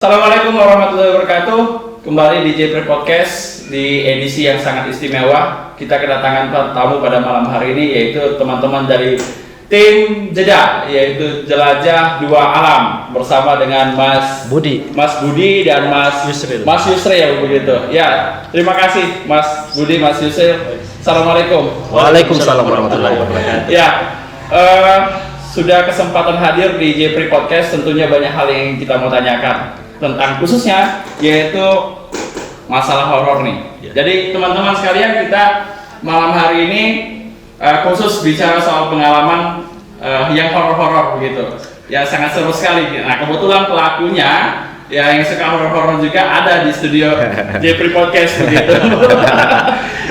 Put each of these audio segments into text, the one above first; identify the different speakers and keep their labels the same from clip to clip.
Speaker 1: Assalamualaikum warahmatullahi wabarakatuh. Kembali di Jepri Podcast di edisi yang sangat istimewa. Kita kedatangan tamu pada malam hari ini, yaitu teman-teman dari tim Jeda, yaitu Jelajah Dua Alam, bersama dengan Mas Budi dan Mas Yusril begitu. Ya, terima kasih Mas Budi, Mas Yusril. Assalamualaikum.
Speaker 2: Waalaikumsalam warahmatullahi wabarakatuh.
Speaker 1: Ya, sudah kesempatan hadir di Jepri Podcast, tentunya banyak hal yang kita mau tanyakan tentang khususnya yaitu masalah horor nih. Jadi teman-teman sekalian, kita malam hari ini khusus bicara soal pengalaman yang horor-horor begitu. Ya, sangat seru sekali. Nah, kebetulan pelakunya ya yang suka horor-horor juga ada di studio Jepri Podcast begitu.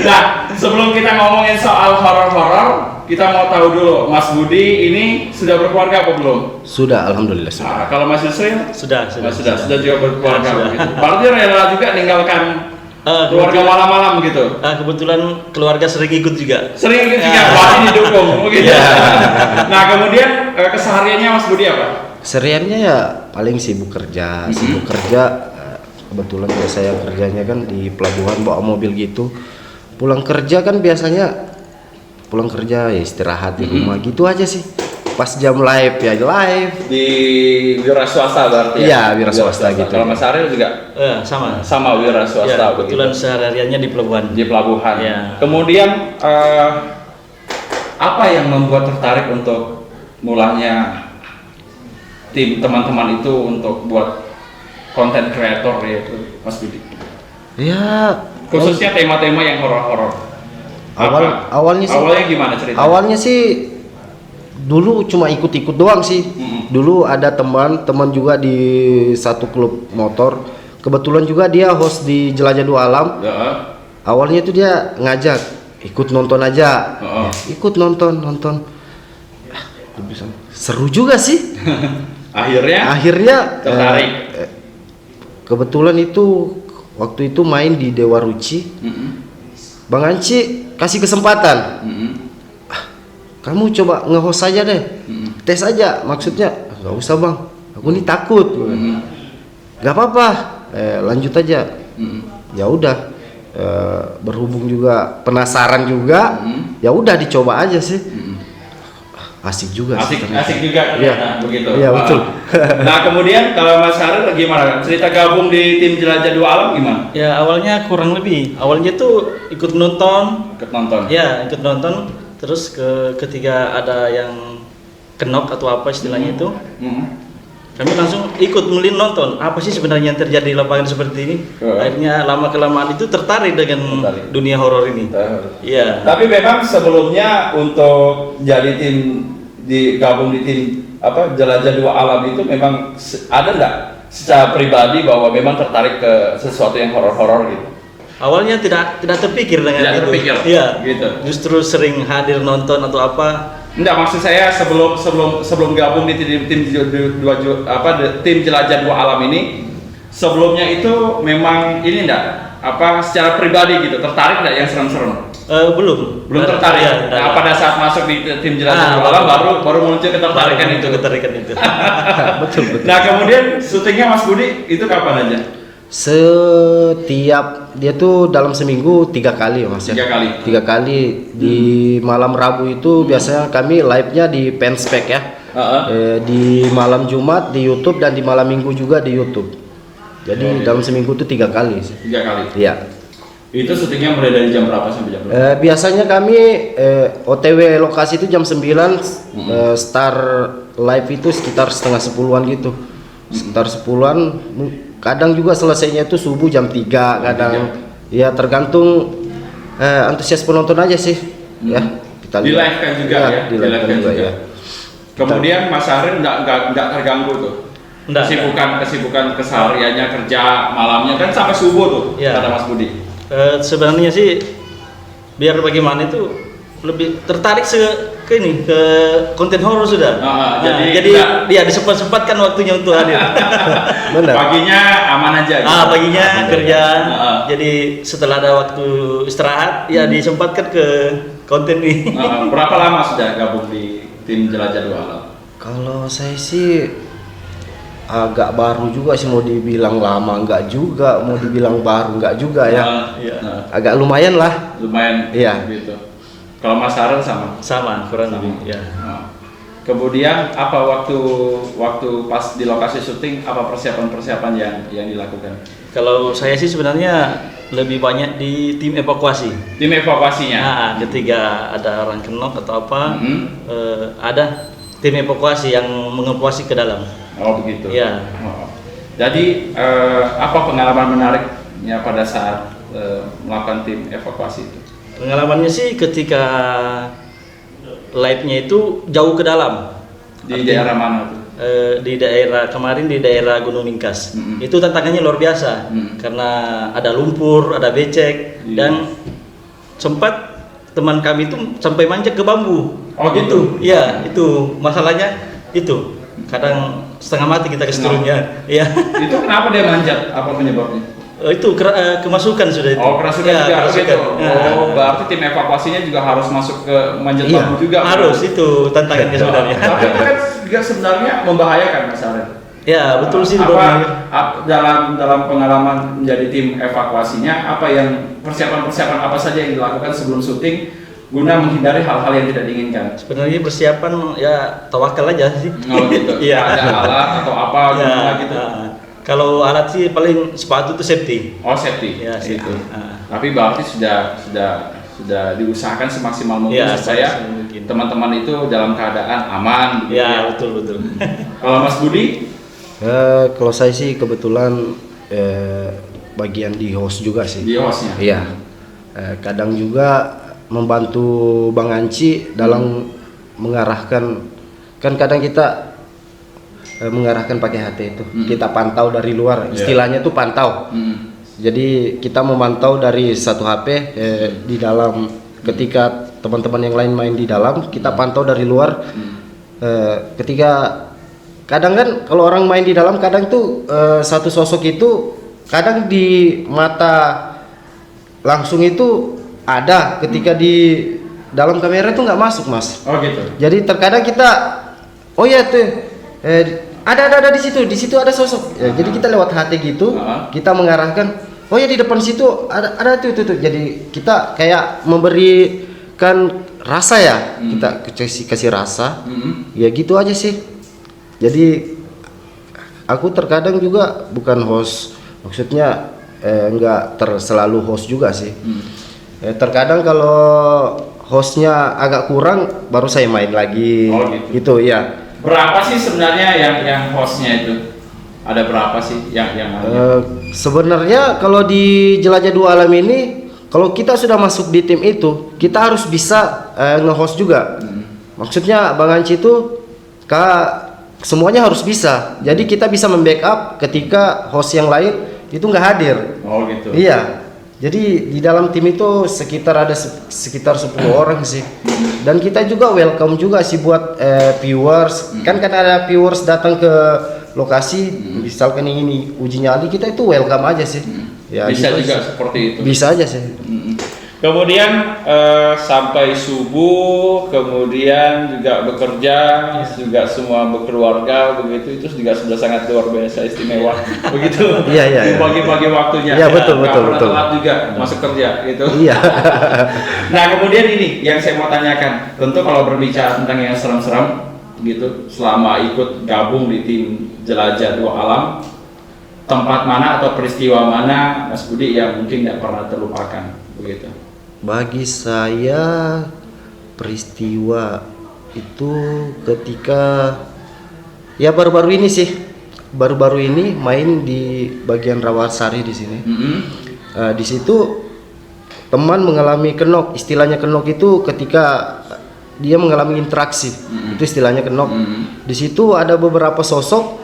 Speaker 1: Nah, sebelum kita ngomongin soal horor-horor, kita mau tahu dulu, Mas Budi ini sudah berkeluarga apa belum?
Speaker 2: Sudah, alhamdulillah sudah.
Speaker 1: Nah, kalau Mas Yusril?
Speaker 2: Sudah
Speaker 1: Juga berkeluarga. Begitu. Berarti rela juga ninggalkan keluarga malam-malam gitu?
Speaker 2: Kebetulan keluarga sering ikut juga.
Speaker 1: Sering ikut juga, berarti didukung begitu. Nah, kemudian kesehariannya Mas Budi apa?
Speaker 2: Sehariannya ya paling sibuk kerja. Kebetulan ya saya kerjanya kan di pelabuhan, bawa mobil gitu. Pulang kerja ya istirahat di rumah gitu aja sih. Pas jam live
Speaker 1: Di wira swasta berarti ya?
Speaker 2: Iya, wira swasta gitu.
Speaker 1: Kalau Mas Ariel juga? Sama wira swasta.
Speaker 2: Ya, kebetulan sehariannya di pelabuhan.
Speaker 1: Ya. Kemudian apa yang membuat tertarik untuk mulanya tim teman-teman itu untuk buat konten kreator yaitu Mas Budi?
Speaker 2: Ya,
Speaker 1: khususnya tema-tema yang horor-horor.
Speaker 2: Awalnya
Speaker 1: gimana ceritanya?
Speaker 2: Awalnya sih dulu cuma ikut-ikut doang sih. Dulu ada teman juga di satu klub motor. Kebetulan juga dia host di Jelajah Dua Alam. Awalnya itu dia ngajak ikut nonton aja. Ikut nonton. Seru juga sih. Akhirnya
Speaker 1: tertarik.
Speaker 2: Kebetulan itu waktu itu main di Dewa Ruci. Bang Anci kasih kesempatan. Kamu coba nge-host aja deh. Tes aja, maksudnya nggak usah bang, aku ini takut. Gak apa-apa, lanjut aja. Ya udah, berhubung juga penasaran juga, ya udah dicoba aja sih. Asik juga.
Speaker 1: Asik juga.
Speaker 2: Iya,
Speaker 1: begitu.
Speaker 2: Iya betul.
Speaker 1: Nah, kemudian kalau Mas Haril gimana? Cerita gabung di tim Jelajah Dua Alam gimana?
Speaker 3: Ya, awalnya kurang lebih. Awalnya tuh ikut nonton. Ya, ikut nonton. Terus ketika ada yang kenok atau apa istilahnya itu, kami langsung ikut nonton. Apa sih sebenarnya yang terjadi di lapangan seperti ini? Akhirnya lama kelamaan itu tertarik dengan dunia horor ini. Iya.
Speaker 1: Tapi memang sebelumnya untuk jadi gabung di tim Jelajah Dua Alam itu memang ada nggak secara pribadi bahwa memang tertarik ke sesuatu yang horor-horor gitu?
Speaker 3: Awalnya tidak terpikir dengan itu. Iya.
Speaker 1: Gitu.
Speaker 3: Justru sering hadir nonton atau apa.
Speaker 1: Enggak, maksud saya sebelum gabung di tim Jelajah Dua Alam ini, sebelumnya itu memang ini secara pribadi gitu tertarik enggak yang serem-serem?
Speaker 3: Belum
Speaker 1: tertarik.
Speaker 3: Ya,
Speaker 1: nah, pada saat masuk di tim Jelajah Dua Alam baru muncul ketertarikan itu.
Speaker 2: Betul.
Speaker 1: Nah, kemudian syutingnya Mas Budi itu kapan aja?
Speaker 2: Setiap dia tuh dalam seminggu 3 kali mas ya. 3 kali di malam Rabu itu biasanya kami live-nya di Penspek ya. Di malam Jumat di YouTube dan di malam Minggu juga di YouTube. Jadi dalam seminggu tuh 3 kali.
Speaker 1: 3 kali.
Speaker 2: Iya.
Speaker 1: Itu syutingnya mulai dari jam berapa sampai jam berapa?
Speaker 2: Biasanya kami OTW lokasi itu jam 9, start live itu sekitar setengah 10-an gitu. Sekitar 10-an. Kadang juga selesainya itu subuh jam 3, kadang ya tergantung antusias penonton aja sih. Ya, kita
Speaker 1: di live kan juga ya.
Speaker 2: Di live kan juga ya.
Speaker 1: Kemudian Mas Haril nggak terganggu tuh. Kesibukan kesehariannya kerja malamnya kan sampai subuh tuh kata Mas Budi.
Speaker 3: Sebenarnya sih biar bagaimana itu lebih tertarik ke konten horor sudah. Jadi dia disempatkan waktunya untuk hadir.
Speaker 2: Benar.
Speaker 1: Paginya aman aja.
Speaker 3: Paginya kerja. Jadi setelah ada waktu istirahat ya disempatkan ke konten ini.
Speaker 1: Berapa lama sudah gabung di tim Jelajah Dua Alam?
Speaker 2: Kalau saya sih agak baru juga sih, mau dibilang lama enggak juga, mau dibilang baru enggak juga ya.
Speaker 3: Iya.
Speaker 2: Agak lumayan lah.
Speaker 1: Lumayan.
Speaker 2: Iya.
Speaker 1: Gitu. Kalau Mas Harun sama.
Speaker 3: Sama kurang lebih ya.
Speaker 1: Nah, kemudian apa waktu pas di lokasi syuting, apa persiapan yang dilakukan?
Speaker 3: Kalau saya sih sebenarnya lebih banyak di tim evakuasi.
Speaker 1: Tim evakuasinya.
Speaker 3: Nah, ketika ada orang kenok atau apa, ada tim evakuasi yang mengevakuasi ke dalam.
Speaker 1: Oh begitu.
Speaker 3: Iya.
Speaker 1: Oh. Jadi apa pengalaman menariknya pada saat melakukan tim evakuasi itu?
Speaker 3: Pengalamannya sih ketika live-nya itu jauh ke dalam.
Speaker 1: Di daerah mana tuh?
Speaker 3: Di daerah kemarin di daerah Gunung Ningkas. Itu tantangannya luar biasa karena ada lumpur, ada becek dan sempat teman kami itu sampai manjat ke bambu.
Speaker 1: Oh gitu.
Speaker 3: Iya, itu masalahnya itu. Kadang setengah mati kita keseturunnya. Iya.
Speaker 1: Itu kenapa dia manjat? Apa penyebabnya?
Speaker 3: Itu kemasukan sudah itu.
Speaker 1: Oh, kerasukan
Speaker 3: ya,
Speaker 1: juga
Speaker 3: kerasukan.
Speaker 1: gitu.
Speaker 3: Nah.
Speaker 1: Oh, berarti tim evakuasinya juga harus masuk ke manjat
Speaker 2: Iya,
Speaker 1: bambu juga.
Speaker 3: Harus itu tantangannya sebenarnya.
Speaker 1: Tapi itu kan juga sebenarnya membahayakan Mas Arief.
Speaker 3: Ya, betul sih.
Speaker 1: Dalam pengalaman menjadi tim evakuasinya, apa yang persiapan apa saja yang dilakukan sebelum syuting guna menghindari hal-hal yang tidak diinginkan?
Speaker 3: Sebenarnya persiapan ya tawakal aja sih.
Speaker 1: Oh gitu.
Speaker 3: Iya.
Speaker 1: Ada alat atau apa gimana gitu.
Speaker 3: Kalau alat sih paling sepatu itu safety.
Speaker 1: Oh safety.
Speaker 3: Ya, safety.
Speaker 1: Gitu. Tapi berarti sudah diusahakan semaksimal mungkin
Speaker 3: Ya,
Speaker 1: supaya
Speaker 3: semaksimal mungkin.
Speaker 1: teman-teman itu dalam keadaan aman. Gitu
Speaker 3: Ya, betul.
Speaker 1: Kalau Mas Budi?
Speaker 2: Kalau saya sih kebetulan bagian di host juga sih.
Speaker 1: Di hostnya.
Speaker 2: Iya. Kadang juga membantu Bang Anci dalam mengarahkan, kan kadang kita mengarahkan pakai HT itu. Kita pantau dari luar, istilahnya tuh pantau. Jadi kita memantau dari satu HP di dalam, ketika teman-teman yang lain main di dalam, kita pantau dari luar. Ketika kadang kan kalau orang main di dalam, kadang tuh satu sosok itu kadang di mata langsung itu ada, ketika di dalam kamera itu nggak masuk, Mas.
Speaker 1: Oh gitu.
Speaker 2: Jadi terkadang kita, oh ya tuh ada di situ ada sosok. Jadi kita lewat HT gitu, kita mengarahkan, oh ya di depan situ ada tuh. Jadi kita kayak memberikan rasa ya, kita kasih rasa. Ya gitu aja sih. Jadi aku terkadang juga bukan host, maksudnya enggak selalu host juga sih. Terkadang kalau hostnya agak kurang, baru saya main lagi.
Speaker 1: Oh gitu.
Speaker 2: Gitu ya.
Speaker 1: Berapa sih sebenarnya yang hostnya itu? Ada berapa sih yang
Speaker 2: sebenarnya kalau di Jelajah Dua Alam ini, kalau kita sudah masuk di tim itu, kita harus bisa nge-host juga. Maksudnya Bang Anci itu semuanya harus bisa. Jadi kita bisa membackup ketika host yang lain itu nggak hadir.
Speaker 1: Oh gitu.
Speaker 2: Iya. Jadi di dalam tim itu sekitar 10 orang sih. Dan kita juga welcome juga sih buat viewers. Kan ada viewers datang ke lokasi, misalkan ini uji nyali, kita itu welcome aja sih. Ya,
Speaker 1: bisa
Speaker 2: gitu
Speaker 1: juga
Speaker 2: sih.
Speaker 1: seperti itu.
Speaker 2: Bisa aja sih.
Speaker 1: Kemudian sampai subuh, kemudian juga bekerja, juga semua berkeluarga begitu, itu juga sudah sangat luar biasa istimewa begitu.
Speaker 2: Iya.
Speaker 1: Bagi-bagi waktunya.
Speaker 2: Iya, betul.
Speaker 1: Telat juga masuk kerja gitu.
Speaker 2: Iya.
Speaker 1: Nah kemudian ini yang saya mau tanyakan, tentu kalau berbicara tentang yang serem-serem gitu, selama ikut gabung di tim Jelajah Dua Alam, tempat mana atau peristiwa mana Mas Budi yang mungkin tidak pernah terlupakan begitu?
Speaker 2: Bagi saya peristiwa itu ketika ya baru-baru ini main di bagian Rawasari di sini. Di situ teman mengalami kenok, istilahnya kenok itu ketika dia mengalami interaksi, itu istilahnya kenok. Di situ ada beberapa sosok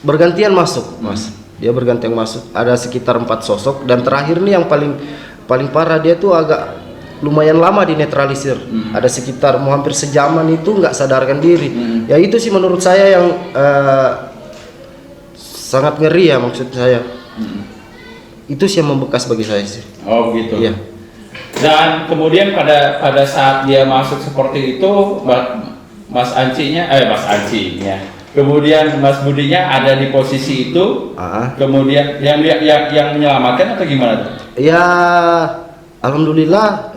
Speaker 2: bergantian masuk, Mas. Dia bergantian masuk, ada sekitar 4 sosok, dan terakhir nih yang paling parah, dia tuh agak lumayan lama dinetralisir. Ada sekitar hampir sejaman itu nggak sadarkan diri. Ya itu sih menurut saya yang sangat ngeri ya, maksud saya. Itu sih yang membekas bagi saya sih.
Speaker 1: Oh gitu.
Speaker 2: Iya.
Speaker 1: Dan kemudian pada saat dia masuk seperti itu, Mas Anci-nya, kemudian Mas Budinya ada di posisi itu, kemudian yang menyelamatkan atau gimana tuh?
Speaker 2: Ya, alhamdulillah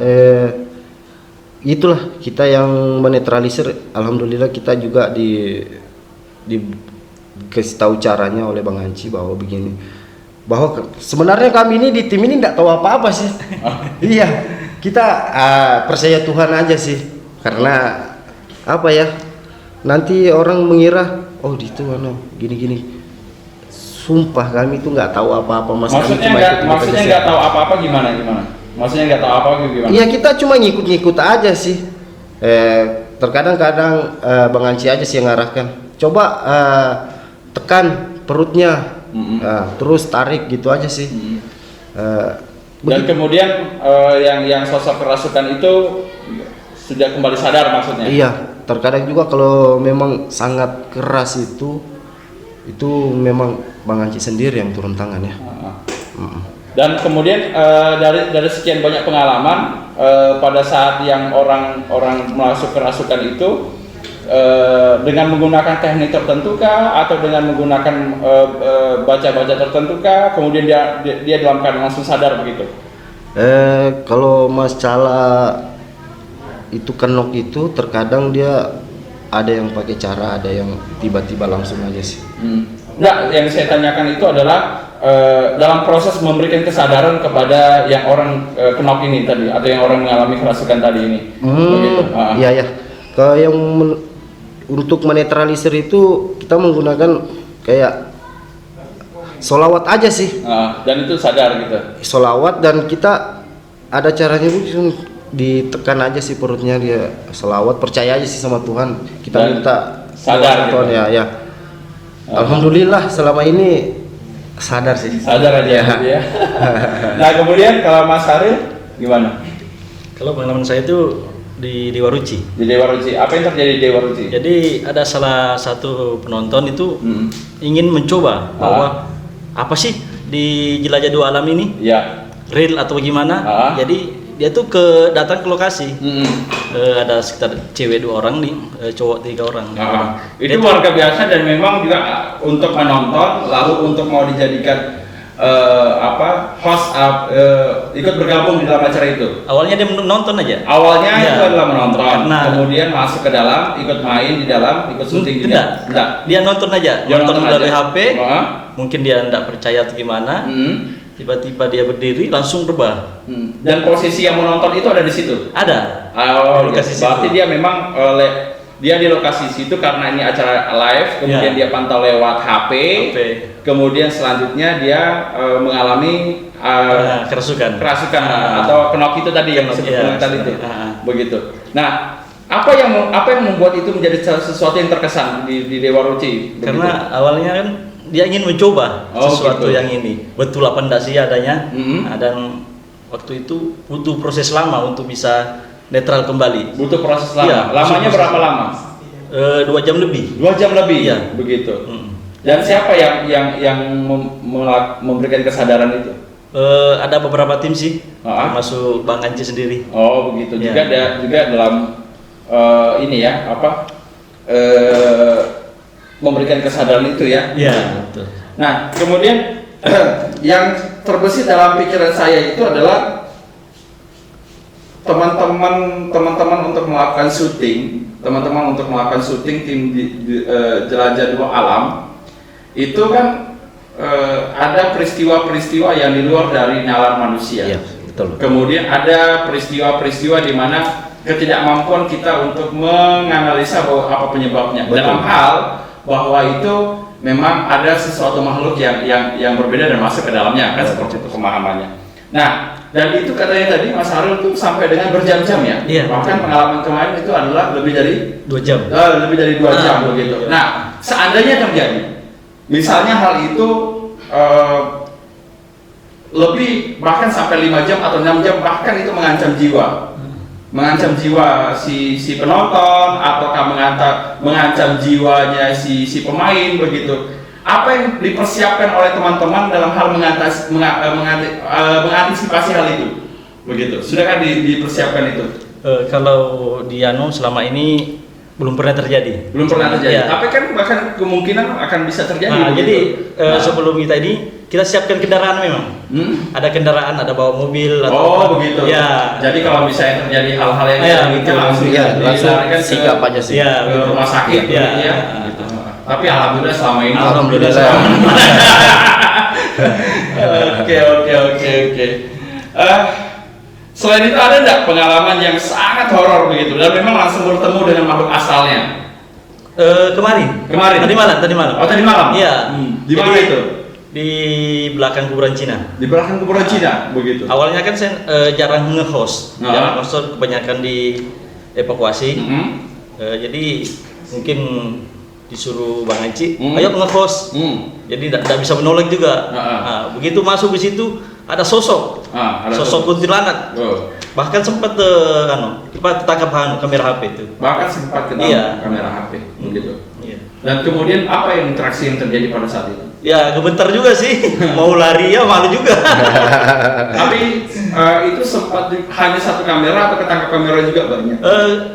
Speaker 2: itulah kita yang menetralisir. Alhamdulillah kita juga dikasih tahu caranya oleh Bang Anci bahwa begini, bahwa sebenarnya kami ini di tim ini tidak tahu apa-apa sih. Iya, kita percaya Tuhan aja sih, karena apa ya, nanti orang mengira oh itu gini-gini. Sumpah kami itu nggak tahu apa-apa, Mas.
Speaker 1: Maksudnya nggak tahu apa-apa gimana? Maksudnya nggak tahu apa gimana?
Speaker 2: Iya, kita cuma ngikut-ngikut aja sih. Terkadang Bang Anci aja sih yang ngarahkan. Coba tekan perutnya, terus tarik gitu aja sih.
Speaker 1: Dan kemudian yang sosok kerasukan itu sudah kembali sadar maksudnya?
Speaker 2: Iya, terkadang juga kalau memang sangat keras itu memang Bang Anci sendiri yang turun tangan ya.
Speaker 1: Dan kemudian dari sekian banyak pengalaman pada saat yang orang masuk kerasukan itu dengan menggunakan teknik tertentu kah atau dengan menggunakan baca-baca tertentu kah, kemudian dia dalam keadaan langsung sadar begitu?
Speaker 2: Kalau masalah itu kenok itu terkadang dia ada yang pakai cara, ada yang tiba-tiba langsung aja sih.
Speaker 1: Enggak, yang saya tanyakan itu adalah dalam proses memberikan kesadaran kepada yang orang kenok ini tadi atau yang orang mengalami kerasukan tadi ini. Begitu.
Speaker 2: Iya ya. Kalau yang untuk menetralisir itu kita menggunakan kayak solawat aja sih.
Speaker 1: Dan itu sadar gitu.
Speaker 2: Solawat, dan kita ada caranya ditekan aja sih perutnya, dia solawat, percaya aja sih sama Tuhan. Kita dan minta
Speaker 1: sadar gitu.
Speaker 2: Ya. Alhamdulillah selama ini sadar sih.
Speaker 1: Sadar aja ya. Nah kemudian kalau Mas Haril gimana?
Speaker 3: Kalau pengalaman saya itu di Dewa Ruci.
Speaker 1: Di Dewa Ruci. Apa yang terjadi di Dewa Ruci?
Speaker 3: Jadi ada salah satu penonton itu ingin mencoba bahwa apa sih di Jelajah Dua Alam ini?
Speaker 1: Ya.
Speaker 3: Real atau gimana? Jadi dia tuh datang ke lokasi. Ada sekitar cewek 2 orang nih, cowok 3 orang.
Speaker 1: Itu warga biasa dan memang juga untuk menonton, lalu untuk mau dijadikan host ikut bergabung di dalam acara itu.
Speaker 3: Awalnya dia menonton aja.
Speaker 1: Awalnya itu adalah menonton, kemudian masuk ke dalam, ikut main di dalam, ikut syuting.
Speaker 3: Tidak. Dia nonton aja. Nonton melalui HP. Mungkin dia tidak percaya atau gimana. Tiba-tiba dia berdiri langsung rebah.
Speaker 1: Dan posisi yang menonton itu ada di situ?
Speaker 3: Ada.
Speaker 1: Lokasi berarti dia memang dia di lokasi situ karena ini acara live, kemudian dia pantau lewat HP. Kemudian selanjutnya dia mengalami
Speaker 3: kerasukan
Speaker 1: atau kenok itu tadi yang disebut tadi itu. Begitu. Nah, apa yang membuat itu menjadi sesuatu yang terkesan di Dewa Ruci?
Speaker 3: Karena awalnya kan dia ingin mencoba sesuatu yang ini betul apa enggak sih adanya. Dan waktu itu butuh proses lama untuk bisa netral kembali.
Speaker 1: Butuh proses lama. Lamanya berapa lama?
Speaker 3: 2 jam lebih.
Speaker 1: 2 jam lebih.
Speaker 3: Iya.
Speaker 1: Begitu. Dan siapa yang memberikan kesadaran itu?
Speaker 3: Ada beberapa tim sih, termasuk Bang Anci sendiri.
Speaker 1: Oh begitu. Juga dalam ini ya memberikan kesadaran itu ya.
Speaker 3: Iya, betul.
Speaker 1: Nah, kemudian yang terbesit dalam pikiran saya itu adalah teman-teman untuk melakukan syuting, tim di Jelajah Dua Alam itu kan ada peristiwa-peristiwa yang di luar dari nalar manusia.
Speaker 2: Iya, betul.
Speaker 1: Kemudian ada peristiwa-peristiwa di mana ketidakmampuan kita untuk menganalisa bahwa apa penyebabnya.
Speaker 2: Betul.
Speaker 1: Dalam hal bahwa itu memang ada sesuatu makhluk yang berbeda dan masuk ke dalamnya kan, seperti itu pemahamannya. Nah, dan itu katanya tadi Mas Haril tuh sampai dengan berjam-jam ya.
Speaker 3: Iya.
Speaker 1: Bahkan pengalaman kemarin itu adalah lebih dari
Speaker 3: 2 jam.
Speaker 1: Lebih dari 2 jam begitu. Nah, seandainya terjadi, misalnya hal itu lebih bahkan sampai 5 jam atau 6 jam, bahkan itu mengancam jiwa. Mengancam jiwa si penonton ataukah mengancam jiwanya si pemain begitu. Apa yang dipersiapkan oleh teman-teman dalam hal mengantisipasi hal itu? Begitu. Sudahkah dipersiapkan itu?
Speaker 3: Kalau di selama ini belum pernah terjadi.
Speaker 1: Belum pernah terjadi.
Speaker 3: Ya.
Speaker 1: Tapi kan bahkan kemungkinan akan bisa terjadi.
Speaker 3: Nah,
Speaker 1: begitu.
Speaker 3: jadi sebelum kita ini kita siapkan kendaraan memang. Ada kendaraan, ada bawa mobil atau
Speaker 1: Oh
Speaker 3: apa.
Speaker 1: begitu.
Speaker 3: Ya.
Speaker 1: Jadi kalau misalnya terjadi hal-hal yang
Speaker 3: Ya,
Speaker 1: gitu
Speaker 3: betul.
Speaker 1: langsung
Speaker 2: Ya, langsung
Speaker 1: dilarikan ke-
Speaker 2: sikap aja sih.
Speaker 3: Ya,
Speaker 1: ke rumah sakit
Speaker 3: Ya.
Speaker 1: gitu ya. Gitu. Tapi alhamdulillah selama ini
Speaker 3: Alhamdulillah.
Speaker 1: Oke. Selain itu ada nggak pengalaman yang sangat horor begitu dan memang langsung bertemu dengan makhluk asalnya?
Speaker 3: Kemarin.
Speaker 1: Kemarin?
Speaker 3: Tadi malam.
Speaker 1: Oh tadi malam?
Speaker 3: Iya.
Speaker 1: Di mana
Speaker 3: Jadi,
Speaker 1: itu?
Speaker 3: Di belakang kuburan Cina.
Speaker 1: Di belakang kuburan Cina begitu.
Speaker 3: Awalnya kan saya jarang nge-host.
Speaker 1: Ah.
Speaker 3: Jarang host, kebanyakan di evakuasi.
Speaker 1: Mm-hmm.
Speaker 3: Jadi mungkin disuruh Bang Anci,
Speaker 1: Hmm.
Speaker 3: ayo nge-host. Jadi tidak bisa menolak juga.
Speaker 1: Ah.
Speaker 3: Nah, begitu masuk di situ ada sosok,
Speaker 1: Ada
Speaker 3: sosok kuntilanak.
Speaker 1: Oh.
Speaker 3: Bahkan sempat kita tangkap kamera HP itu.
Speaker 1: Bahkan sempat kena
Speaker 3: Iya.
Speaker 1: kamera HP begitu.
Speaker 3: Iya.
Speaker 1: Dan kemudian apa yang interaksi yang terjadi pada saat itu?
Speaker 3: Ya gemetar juga sih, mau lari ya malu juga.
Speaker 1: Tapi itu sempat hanya satu kamera atau ketangkap kamera juga banyak?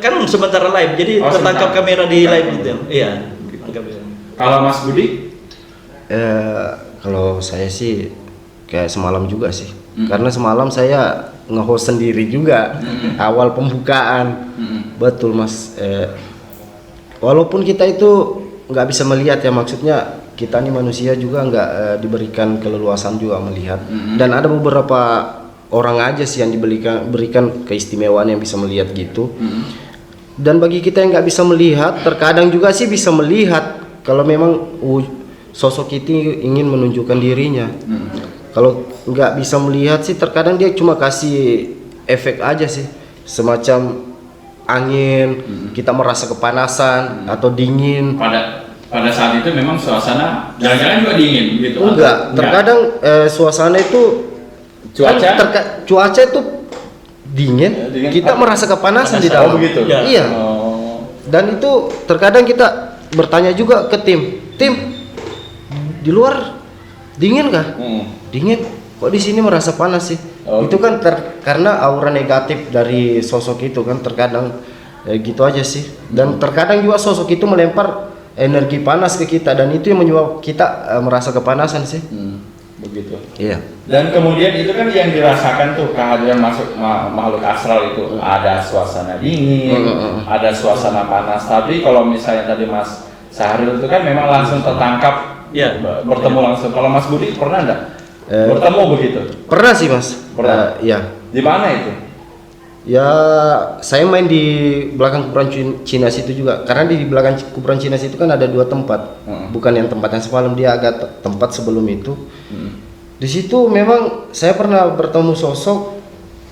Speaker 3: Kan sementara live, jadi
Speaker 1: Oh,
Speaker 3: tertangkap
Speaker 1: sebentar.
Speaker 3: kamera di live gitu. Iya. Tangkap ya.
Speaker 1: Kalau Mas Budi?
Speaker 2: Kalau saya sih kayak semalam juga sih. Karena semalam saya nge-host sendiri juga awal pembukaan. Betul Mas. Walaupun kita itu nggak bisa melihat ya, maksudnya kita nih manusia juga nggak diberikan keleluasan juga melihat. Dan ada beberapa orang aja sih yang berikan keistimewaan yang bisa melihat gitu. Dan bagi kita yang nggak bisa melihat, terkadang juga sih bisa melihat kalau memang sosok itu ingin menunjukkan dirinya. Kalau nggak bisa melihat sih, terkadang dia cuma kasih efek aja sih, semacam angin, kita merasa kepanasan atau dingin.
Speaker 1: Pada saat itu memang suasana jangan-jangan juga dingin gitu?
Speaker 2: Enggak, terkadang suasana itu
Speaker 1: Cuaca?
Speaker 2: cuaca itu dingin,
Speaker 1: Dingin.
Speaker 2: kita merasa kepanasan di
Speaker 1: Oh
Speaker 2: dalam.
Speaker 1: begitu?
Speaker 3: Ya.
Speaker 2: Iya.
Speaker 1: Oh.
Speaker 2: Dan itu terkadang kita bertanya juga ke tim di luar dingin kah? Dingin. Kok di sini merasa panas sih?
Speaker 1: Oh.
Speaker 2: Itu kan karena aura negatif dari sosok itu kan terkadang gitu aja sih. Dan terkadang juga sosok itu melempar energi panas ke kita dan itu yang menyebabkan kita merasa kepanasan sih.
Speaker 1: Begitu.
Speaker 2: Iya.
Speaker 1: Dan kemudian itu kan yang dirasakan tuh kehadiran makhluk astral itu ada suasana dingin, ada suasana panas. Tapi kalau misalnya tadi Mas Sahril itu kan memang langsung tertangkap,
Speaker 3: Ya.
Speaker 1: bertemu langsung. Kalau Mas Budi pernah enggak bertemu begitu?
Speaker 2: Pernah sih Mas.
Speaker 1: Pernah?
Speaker 2: Iya.
Speaker 1: Di mana itu?
Speaker 2: Ya, saya main di belakang kuburan Cina situ juga. Karena di belakang kuburan Cina situ kan ada dua tempat. Bukan yang tempat yang semalam, dia agak tempat sebelum itu. Di situ memang saya pernah bertemu sosok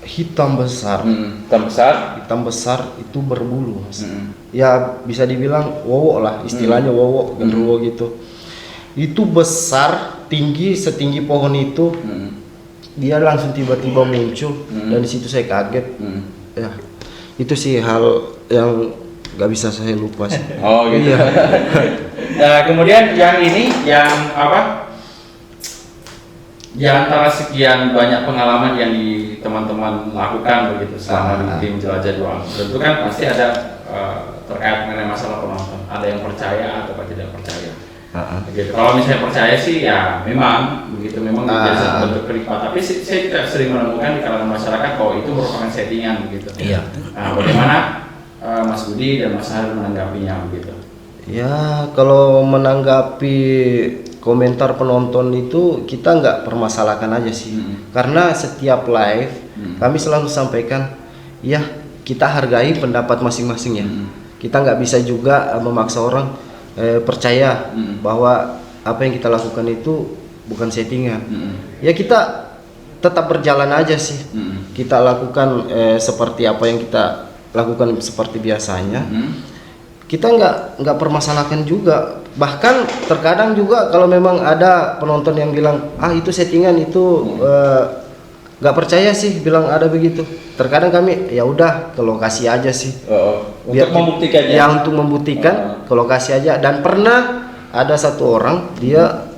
Speaker 2: hitam besar. Hitam besar itu berbulu, Mas. Ya bisa dibilang wowo lah, istilahnya wowo, genderuwo gitu. Itu besar, tinggi setinggi pohon itu. Dia langsung tiba-tiba muncul dan di situ saya kaget. Ya, itu sih hal yang nggak bisa saya lupa sih.
Speaker 1: Oh gitu.
Speaker 2: Iya.
Speaker 1: Nah, kemudian yang ini yang apa? Di antara sekian banyak pengalaman yang teman-teman lakukan begitu selama di tim Jelajah Doang, tentu kan pasti ada terkait mengenai masalah penonton. Ada yang percaya atau tidak percaya. Begitu. Kalau misalnya percaya sih ya memang begitu, memang menjadi satu bentuk kenikmatan. Tapi saya juga sering menemukan di kalangan masyarakat bahwa itu merupakan settingan begitu.
Speaker 2: Iya.
Speaker 1: Nah, bagaimana Mas Budi dan Mas Haril menanggapinya begitu?
Speaker 2: Ya, kalau menanggapi komentar penonton itu kita nggak permasalahkan aja sih. Karena setiap live kami selalu sampaikan, ya kita hargai pendapat masing-masing ya. Kita nggak bisa juga memaksa orang percaya bahwa apa yang kita lakukan itu bukan settingan. Ya kita tetap berjalan aja sih. Kita lakukan seperti apa yang kita lakukan seperti biasanya. Kita nggak permasalahkan juga. Bahkan terkadang juga kalau memang ada penonton yang bilang itu settingan, itu nggak percaya sih, bilang ada begitu. Terkadang kami ya udah ke lokasi aja sih.
Speaker 1: Untuk membuktikan
Speaker 2: ya, untuk membuktikan ke lokasi aja. Dan pernah ada satu orang, dia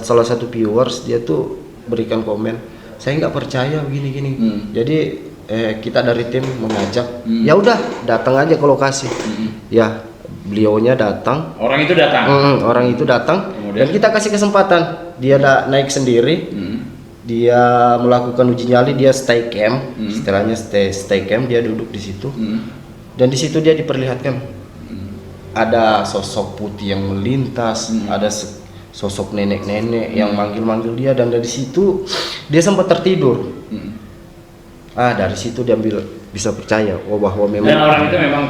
Speaker 2: salah satu viewers, dia tuh berikan komen, saya nggak percaya begini-gini. Jadi kita dari tim mengajak, ya udah datang aja ke lokasi. Ya, beliaunya datang.
Speaker 1: Orang itu datang.
Speaker 2: Orang itu datang.
Speaker 1: Kemudian?
Speaker 2: Dan kita kasih kesempatan. Dia naik sendiri. Dia melakukan uji nyali, dia stay camp. Istilahnya stay camp, dia duduk di situ. Dan di situ dia diperlihatkan ada sosok putih yang melintas, ada sosok nenek-nenek yang manggil-manggil dia, dan dari situ dia sempat tertidur. Dari situ dia bisa percaya bahwa memang.
Speaker 1: Dan orang itu memang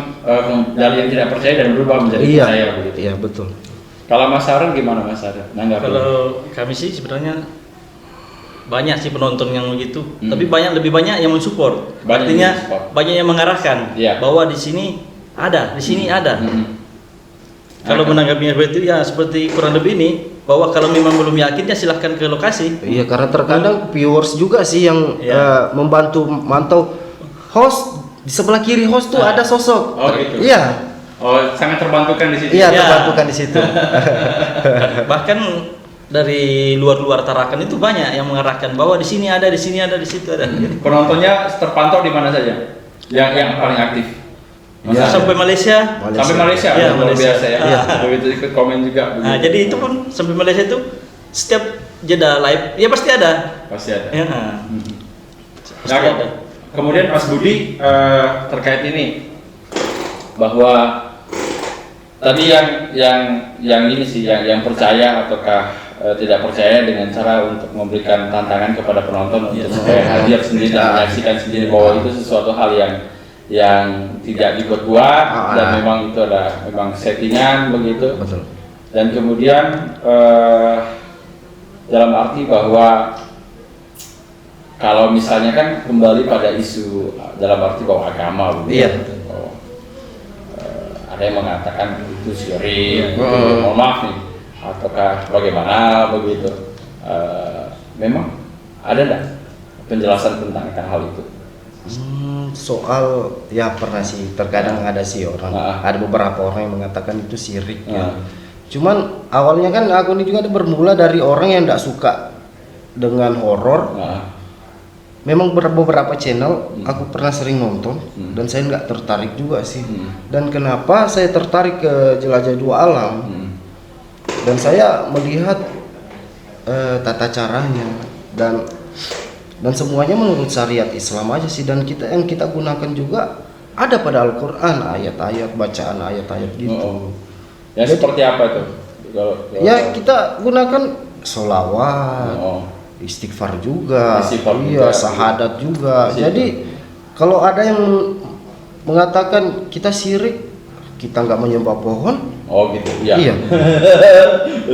Speaker 1: dari yang tidak percaya dan berubah menjadi percaya begitu.
Speaker 2: Iya, betul.
Speaker 1: Kalau Mas Aaron gimana Mas Aaron?
Speaker 3: Kalau kami sih sebenarnya banyak sih penonton yang begitu, tapi lebih banyak yang mensupport. Artinya banyak yang mengarahkan bahwa di sini ada, di sini ada. Kalau menanggapinya begitu ya seperti kurang lebih ini, bahwa kalau memang belum yakin ya silahkan ke lokasi.
Speaker 2: Iya, karena terkadang viewers juga sih yang membantu mantau host. Di sebelah kiri host tuh ada sosok.
Speaker 1: Oh gitu.
Speaker 2: Iya.
Speaker 1: Oh, sangat terbantukan di situ.
Speaker 2: Iya, terbantukan di situ.
Speaker 3: Bahkan dari luar Tarakan itu banyak yang mengarahkan bahwa di sini ada, di sini ada, di situ ada.
Speaker 1: Penontonnya terpantau di mana saja? Yang paling aktif.
Speaker 2: Ya.
Speaker 3: Sampai Malaysia.
Speaker 1: Sampai Malaysia,
Speaker 3: Ya,
Speaker 1: luar
Speaker 3: Malaysia.
Speaker 1: biasa ya.
Speaker 3: Iya.
Speaker 1: Begitu ikut komen juga.
Speaker 3: Nah, jadi itu pun sampai Malaysia itu setiap jeda live ya pasti ada.
Speaker 1: Pasti ada.
Speaker 3: Ya. Pasti
Speaker 1: Nah,
Speaker 3: ada.
Speaker 1: kemudian Mas Budi terkait ini bahwa tadi yang ini sih yang percaya ataukah tidak percaya dengan cara untuk memberikan tantangan kepada penonton untuk supaya hadir sendiri dan menyaksikan sendiri bahwa itu sesuatu hal yang tidak dibuat-buat dan memang itu ada memang settingan begitu.
Speaker 2: Betul.
Speaker 1: Dan kemudian dalam arti bahwa kalau misalnya kan kembali pada isu dalam arti bahwa agama begitu.
Speaker 2: Iya.
Speaker 1: Ada yang mengatakan itu syirik, mohon maaf nih, ataukah bagaimana begitu? Memang ada enggak penjelasan tentang hal itu?
Speaker 2: Soal ya pernah sih, terkadang ada sih orang, ada beberapa orang yang mengatakan itu syirik ya. Cuman awalnya kan aku ini juga ada bermula dari orang yang tidak suka dengan horor. Memang beberapa channel aku pernah sering nonton dan saya nggak tertarik juga sih. Dan kenapa saya tertarik ke Jelajah Dua Alam? Dan saya melihat tata caranya dan semuanya menurut syariat Islam aja sih, dan yang kita gunakan juga ada pada Al-Quran, ayat-ayat, bacaan ayat-ayat gitu.
Speaker 1: Ya seperti apa itu?
Speaker 2: Ya kita gunakan sholawat, istighfar juga, sahadat juga. Jadi kalau ada yang mengatakan kita syirik, kita nggak menyembah pohon.
Speaker 1: Oh gitu, ya.
Speaker 2: Iya.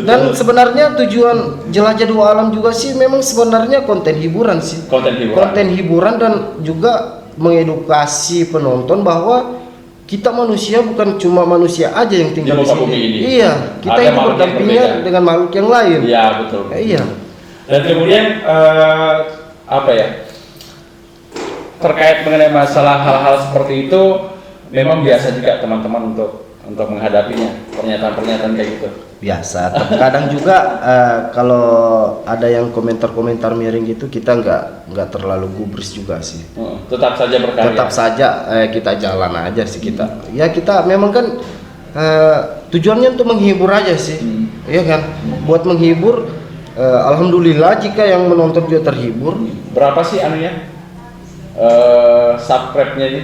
Speaker 2: Dan sebenarnya tujuan Jelajah Dua Alam juga sih memang sebenarnya konten hiburan sih. Konten hiburan dan juga mengedukasi penonton bahwa kita manusia bukan cuma manusia aja yang tinggal di sini. Iya, kita itu berdampingan dengan makhluk yang lain.
Speaker 1: Iya, betul.
Speaker 2: Iya.
Speaker 1: Dan kemudian apa ya? Terkait mengenai masalah hal-hal seperti itu, memang biasa juga teman-teman untuk menghadapinya, pernyataan-pernyataan kayak gitu.
Speaker 2: Biasa. Kadang juga kalau ada yang komentar-komentar miring gitu, kita nggak terlalu gubris juga sih.
Speaker 1: Tetap saja berkarya.
Speaker 2: Tetap saja kita jalan aja sih kita. Ya kita memang kan tujuannya untuk menghibur aja sih, iya kan? Buat menghibur. Alhamdulillah jika yang menonton juga terhibur.
Speaker 1: Berapa sih anunya? Subscribe-nya ini?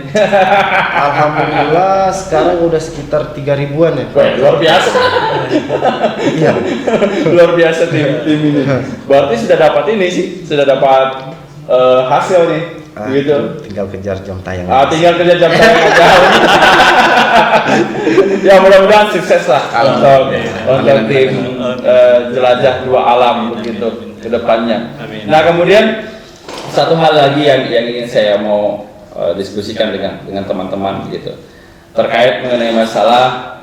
Speaker 2: Alhamdulillah sekarang udah sekitar 3.000-an ya.
Speaker 1: Wah, luar biasa.
Speaker 2: Iya.
Speaker 1: Luar biasa tim ini. Berarti sudah dapat ini sih, sudah dapat hasil nih. Gitu.
Speaker 2: Tinggal kejar jam tayang.
Speaker 1: Tinggal kejar jam tayang aja. Ya mudah-mudahan sukses lah untuk tim Jelajah Dua Alam begitu ke depannya. Nah kemudian satu hal lagi yang ingin saya mau diskusikan dengan teman-teman gitu terkait mengenai masalah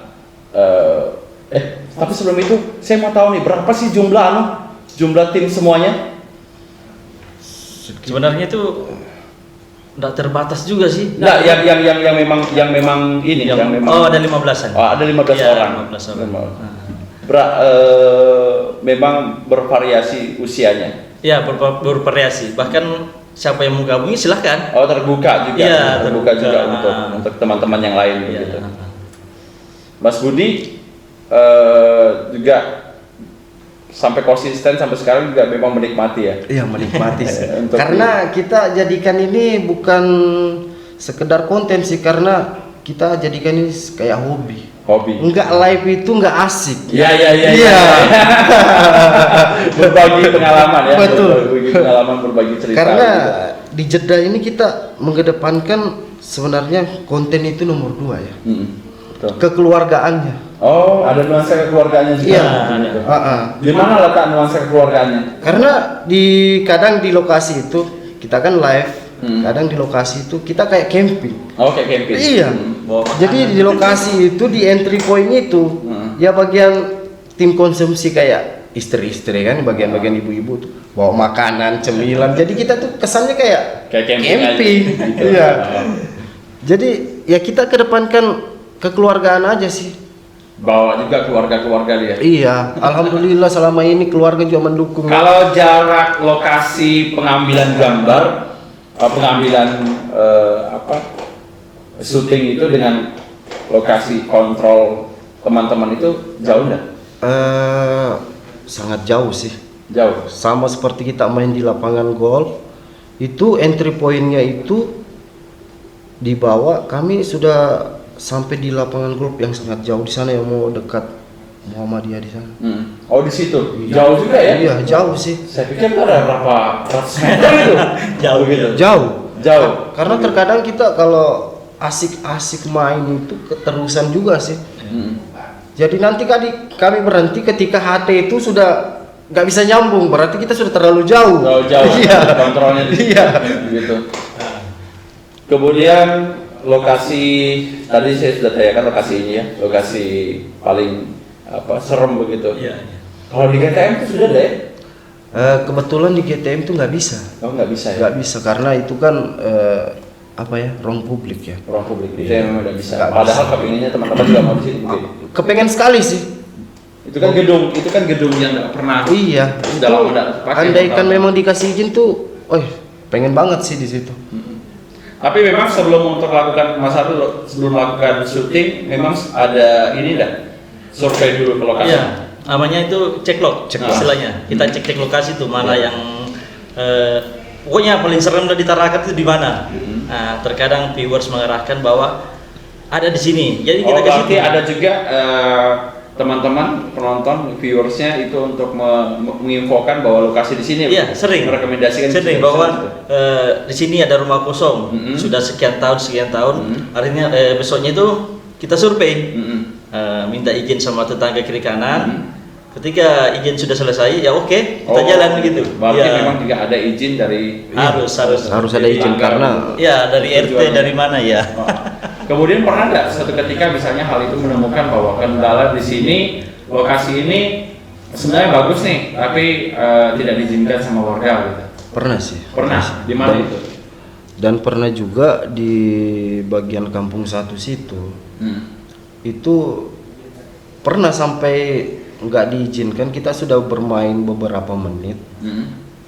Speaker 1: tapi sebelum itu saya mau tahu nih berapa sih jumlah tim semuanya?
Speaker 3: Sebenarnya itu enggak terbatas juga sih.
Speaker 1: Nah, yang memang ini yang memang
Speaker 3: ada 15-an.
Speaker 1: Oh, ada 15
Speaker 3: ya,
Speaker 1: orang.
Speaker 3: 15 orang.
Speaker 1: Memang bervariasi usianya.
Speaker 3: Ya, bervariasi. Bahkan siapa yang mau gabung silahkan.
Speaker 1: Oh, terbuka juga.
Speaker 3: Iya,
Speaker 1: terbuka juga
Speaker 3: terbuka.
Speaker 1: untuk teman-teman yang lain
Speaker 3: Iya.
Speaker 1: begitu. Mas Budi juga sampai konsisten sampai sekarang juga memang menikmati ya.
Speaker 2: Iya, menikmati sih.
Speaker 1: Untuk
Speaker 2: Karena kita jadikan ini bukan sekedar konten sih, karena kita jadikan ini kayak hobi. Enggak live itu enggak asik.
Speaker 1: Iya.
Speaker 2: Iya.
Speaker 1: Berbagi pengalaman ya.
Speaker 2: Betul.
Speaker 1: Berbagi pengalaman, berbagi cerita.
Speaker 2: Karena
Speaker 1: gitu.
Speaker 2: di Jeddah ini kita mengedepankan sebenarnya konten itu nomor 2 ya.
Speaker 1: Betul.
Speaker 2: Kekeluargaannya.
Speaker 1: Oh, ada nuansa keluarganya juga.
Speaker 2: Iya.
Speaker 3: Ada.
Speaker 1: Di mana letak nuansa keluarganya?
Speaker 2: Karena kadang di lokasi itu kita kan live. Kadang di lokasi itu kita kayak camping.
Speaker 1: Oh, kayak camping.
Speaker 2: Iya.
Speaker 3: Bawa makanan.
Speaker 2: Jadi di lokasi itu di entry point itu ya bagian tim konsumsi kayak istri-istri kan, bagian-bagian ibu-ibu tuh bawa makanan, cemilan. Jadi kita tuh kesannya kayak
Speaker 1: camping.
Speaker 2: camping.
Speaker 1: Aja, gitu.
Speaker 2: Iya. Jadi ya kita kedepankan kekeluargaan aja sih.
Speaker 1: Bawa juga keluarga-keluarga dia.
Speaker 2: Iya, alhamdulillah selama ini keluarga juga mendukung.
Speaker 1: Kalau jarak lokasi pengambilan gambar, pengambilan syuting itu dengan lokasi kontrol teman-teman itu jauh nggak?
Speaker 2: Sangat jauh sih.
Speaker 1: Jauh.
Speaker 2: Sama seperti kita main di lapangan golf, itu entry point-nya itu di bawah, kami sudah sampai di lapangan golf yang sangat jauh di sana, yang mau dekat Muhammadiyah di sana.
Speaker 1: Oh, di situ. Jauh juga ya?
Speaker 2: Iya, jauh sih.
Speaker 1: Saya pikir ada berapa ratus meter itu.
Speaker 3: Jauh gitu.
Speaker 1: Jauh.
Speaker 2: Karena terkadang kita kalau asik-asik main itu keterusan juga sih. Jadi nanti kami berhenti ketika HT itu sudah nggak bisa nyambung, berarti kita sudah terlalu jauh.
Speaker 1: Terlalu jauh.
Speaker 2: Iya.
Speaker 1: Kontrolnya di situ.
Speaker 2: Iya.
Speaker 1: Gitu. Kemudian lokasi tadi saya sudah tanyakan lokasi ini ya, lokasi paling serem begitu.
Speaker 3: Iya.
Speaker 1: Kalau di GTM itu sudah ada ya?
Speaker 2: Kebetulan di GTM itu nggak bisa.
Speaker 1: Oh, nggak bisa ya?
Speaker 2: Nggak bisa karena itu kan ruang publik ya.
Speaker 1: Ruang publik itu yang memang nggak bisa.
Speaker 2: Nggak
Speaker 1: Padahal kepinginnya teman-teman juga mau di sini mungkin.
Speaker 2: Kepengen sekali sih.
Speaker 1: Itu kan gedung yang nggak pernah.
Speaker 2: Iya.
Speaker 1: Sudah lama nggak pakai.
Speaker 2: Andaikan memang dikasih izin tuh, pengen banget sih di situ.
Speaker 1: Tapi memang sebelum untuk melakukan sebelum melakukan syuting, memang ada ini dah survei dulu ke lokasi.
Speaker 3: Iya, namanya itu ceklo, istilahnya. Kita cek lokasi tuh mana yang pokoknya paling serem dari Tarakan itu di mana. Nah, terkadang viewers mengarahkan bahwa ada di sini. Jadi kita kasih
Speaker 1: berarti ada juga teman-teman penonton viewersnya itu untuk menginfokan bahwa lokasi di sini.
Speaker 3: Iya, sering
Speaker 1: merekomendasikan
Speaker 3: sering bahwa di sini ada rumah kosong sudah sekian tahun. Artinya besoknya itu kita survei, minta izin sama tetangga kiri kanan. Ketika izin sudah selesai, ya oke, kita jalan begitu.
Speaker 1: Berarti
Speaker 3: ya.
Speaker 1: memang juga ada izin dari
Speaker 3: harus
Speaker 2: ada izin karena
Speaker 3: ya dari RT
Speaker 1: tujuannya.
Speaker 3: dari mana ya.
Speaker 1: Kemudian pernah nggak suatu ketika misalnya hal itu menemukan bahwa kendala di sini lokasi ini sebenarnya bagus nih, tapi tidak diizinkan sama warga gitu.
Speaker 2: pernah sih.
Speaker 1: Pernah. Di mana itu?
Speaker 2: Dan pernah juga di bagian Kampung Satu situ. Itu pernah sampai nggak diizinkan, kita sudah bermain beberapa menit.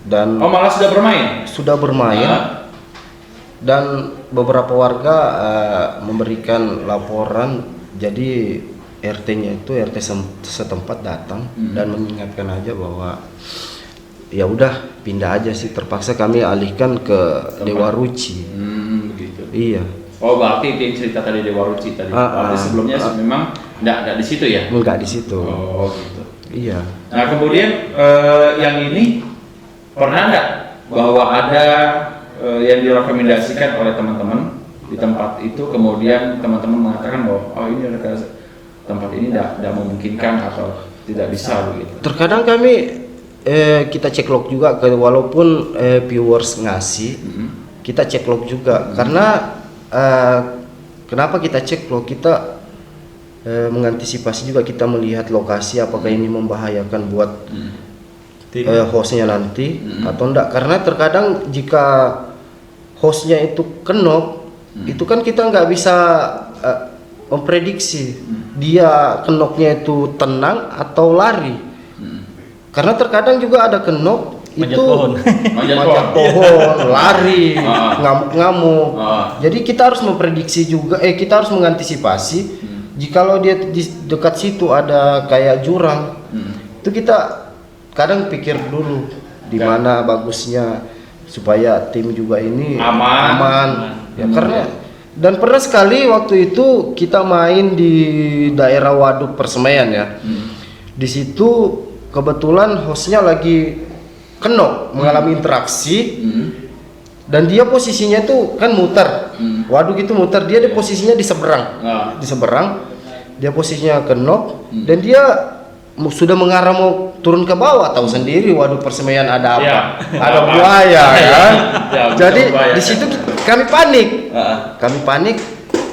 Speaker 2: Dan
Speaker 1: malah sudah bermain?
Speaker 2: Dan beberapa warga memberikan laporan, jadi RT-nya itu RT setempat datang dan mengingatkan aja bahwa ya udah pindah aja sih, terpaksa kami alihkan ke Dewa Ruci.
Speaker 1: Begitu.
Speaker 2: Iya.
Speaker 1: Oh, berarti dia cerita tadi Dewa Ruci tadi. Berarti sebelumnya memang enggak di situ ya?
Speaker 2: Enggak di situ.
Speaker 1: Oh, gitu.
Speaker 2: Iya.
Speaker 1: Nah, kemudian yang ini pernah nggak bahwa ada yang direkomendasikan oleh teman-teman di tempat itu, kemudian teman-teman mengatakan bahwa ini tempat ini tidak memungkinkan atau tidak bisa begitu.
Speaker 2: Terkadang kami kita cek log juga, walaupun viewers ngasih, kita cek log juga. Karena kenapa kita cek log, kita mengantisipasi juga, kita melihat lokasi apakah ini membahayakan buat hostnya nanti atau enggak. Karena terkadang jika hostnya itu kenok, itu kan kita nggak bisa memprediksi dia kenoknya itu tenang atau lari. Karena terkadang juga ada kenok
Speaker 3: Manjat pohon.
Speaker 1: Manjat
Speaker 2: manjat
Speaker 1: pohon.
Speaker 2: pohon, lari,
Speaker 1: Ah.
Speaker 2: ngamuk-ngamuk.
Speaker 1: Ah.
Speaker 2: Jadi kita harus memprediksi juga, kita harus mengantisipasi. Jikalau dia di dekat situ ada kayak jurang, itu kita kadang pikir dulu di mana bagusnya supaya tim juga ini
Speaker 1: Aman.
Speaker 2: Ya, karena dan pernah sekali waktu itu kita main di daerah Waduk Persemaian ya. Di situ kebetulan hostnya lagi kenok mengalami interaksi. Dan dia posisinya tuh kan muter, waduk itu muter, dia di posisinya di seberang, dia posisinya kenok, dan dia sudah mengarah mau turun ke bawah, tahu sendiri waduk Persemaian ada apa,
Speaker 1: Iya.
Speaker 2: ada buaya kan,
Speaker 1: Ya,
Speaker 2: jadi
Speaker 1: buaya,
Speaker 2: di situ kami panik,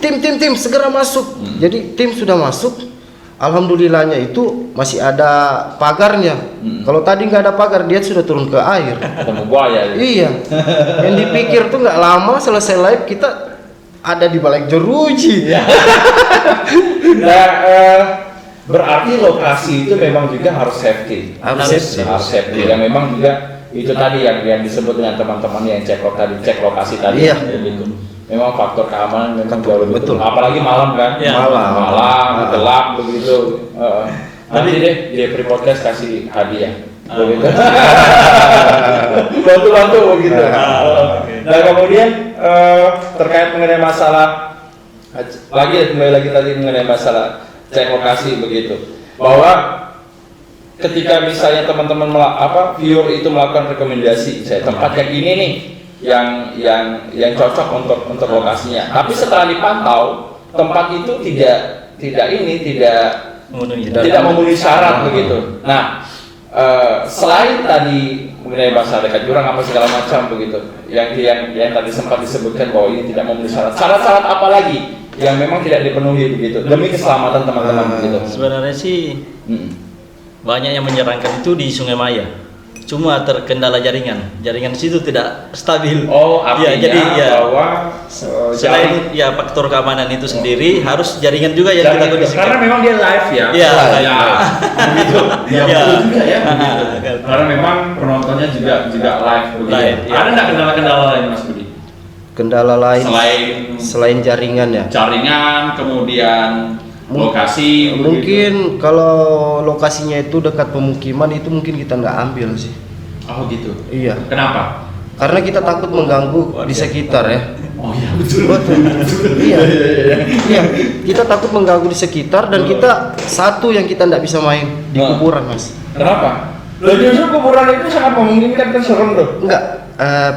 Speaker 2: tim segera masuk, jadi tim sudah masuk. Alhamdulillahnya itu masih ada pagarnya. Kalau tadi nggak ada pagar, dia sudah turun ke air.
Speaker 1: Ketemu buaya.
Speaker 2: Iya. Yang dipikir tuh nggak lama selesai live kita ada di balik jeruji.
Speaker 1: Nah, berarti lokasi itu memang juga harus safety.
Speaker 2: Harus safety.
Speaker 1: Dan memang juga itu tadi yang disebut dengan teman-teman yang cek lokasi tadi.
Speaker 2: Iya.
Speaker 1: Gitu. Memang faktor keamanan memang jauh lebih
Speaker 2: betul.
Speaker 1: penting. Apalagi malam kan?
Speaker 3: Iya.
Speaker 2: Malam.
Speaker 1: Gelap begitu. Nanti deh Jepri Podcast kasih hadiah. Begitu. Bantu begitu. Nah kemudian terkait mengenai masalah kembali lagi tadi mengenai masalah cek lokasi begitu, bahwa ketika misalnya teman-teman viewer itu melakukan rekomendasi saya tempat yang ini nih yang cocok untuk lokasinya, tapi setelah dipantau tempat itu tidak memenuhi syarat begitu. Nah selain tadi mengenai masalah dekat jurang apa segala macam begitu, yang tadi sempat disebutkan bahwa ini tidak memenuhi syarat apa lagi yang memang tidak dipenuhi begitu demi keselamatan teman-teman begitu.
Speaker 3: Sebenarnya sih banyak yang menyarankan itu di Sungai Maya. Cuma terkendala jaringan situ tidak stabil.
Speaker 1: Oh, artinya
Speaker 3: jadi
Speaker 1: bahwa
Speaker 3: selain ya faktor keamanan itu sendiri harus jaringan juga yang kita kondisikan.
Speaker 1: karena memang dia live ya.
Speaker 3: Iya,
Speaker 1: ya. Begitu. Ya,
Speaker 3: Iya.
Speaker 1: betul juga ya. Begitu. Karena memang penontonnya juga live begitu.
Speaker 3: Live, iya.
Speaker 1: Ada nggak kendala-kendala lain Mas Budi?
Speaker 2: Kendala lain selain jaringan ya.
Speaker 1: Jaringan, kemudian lokasi.
Speaker 2: Mungkin kalau lokasinya itu dekat pemukiman itu mungkin kita nggak ambil sih.
Speaker 1: Oh gitu.
Speaker 2: Iya.
Speaker 1: Kenapa?
Speaker 2: Karena kita takut mengganggu di sekitar ya.
Speaker 1: Oh iya betul.
Speaker 2: Iya. Iya. Kita takut mengganggu di sekitar dan kita satu yang kita nggak bisa main di kuburan mas.
Speaker 1: Kenapa? Loh justru kuburan itu sangat memungkinkan kan serem tuh.
Speaker 2: Enggak.